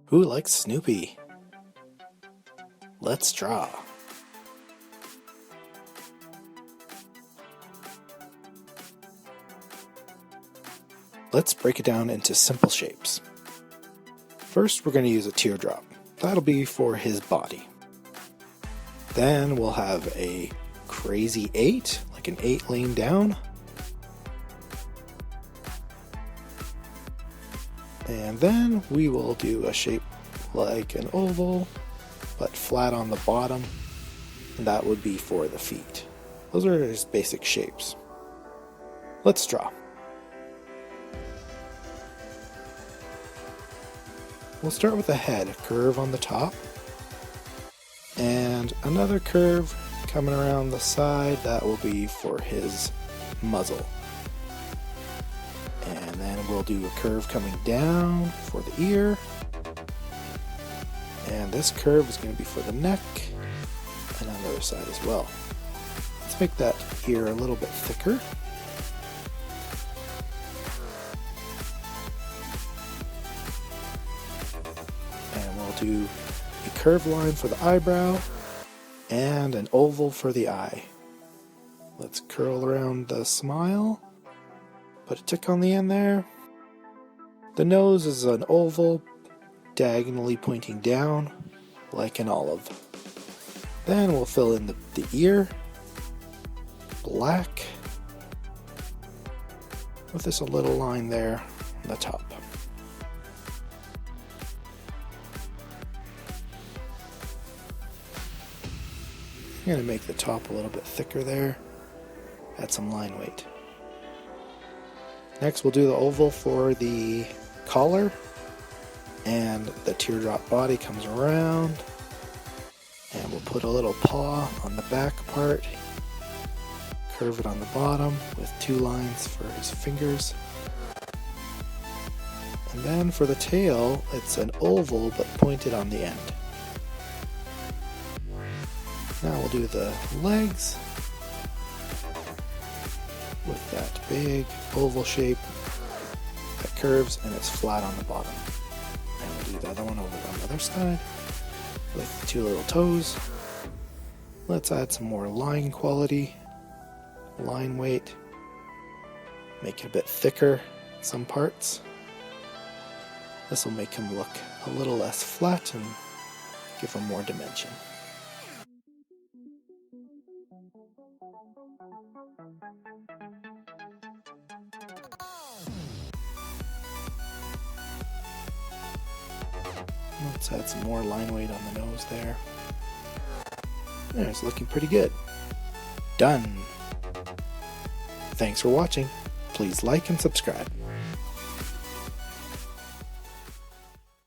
Who likes Snoopy? Let's draw. Let's break it down into simple shapes. First, we're going to use a teardrop. That'll be for his body. Then we'll have a crazy 8, like an 8 laying down. And then we will do a shape like an oval, but flat on the bottom. And that would be for the feet. Those are just basic shapes. Let's draw. We'll start with a head, a curve on the top, and another curve coming around the side. That will be for his muzzle. And then we'll do a curve coming down for the ear. And this curve is going to be for the neck and on the other side as well. Let's make that ear a little bit thicker. And we'll do a curved line for the eyebrow and an oval for the eye. Let's curl around the smile. Put a tick on the end there. The nose is an oval, diagonally pointing down, like an olive. Then we'll fill in the ear, black, with this little line there on the top. I'm going to make the top a little bit thicker there, add some line weight. Next we'll do the oval for the collar, and the teardrop body comes around, and we'll put a little paw on the back part, curve it on the bottom with 2 lines for his fingers. And then for the tail, it's an oval but pointed on the end. Now we'll do the legs with that big oval shape that curves and it's flat on the bottom. And we'll do the other one over on the other side with 2 little toes. Let's add some more line quality, line weight, make it a bit thicker in some parts. This will make him look a little less flat and give him more dimension. Let's add some more line weight on the nose there. There, it's looking pretty good. Done! Thanks for watching. Please like and subscribe.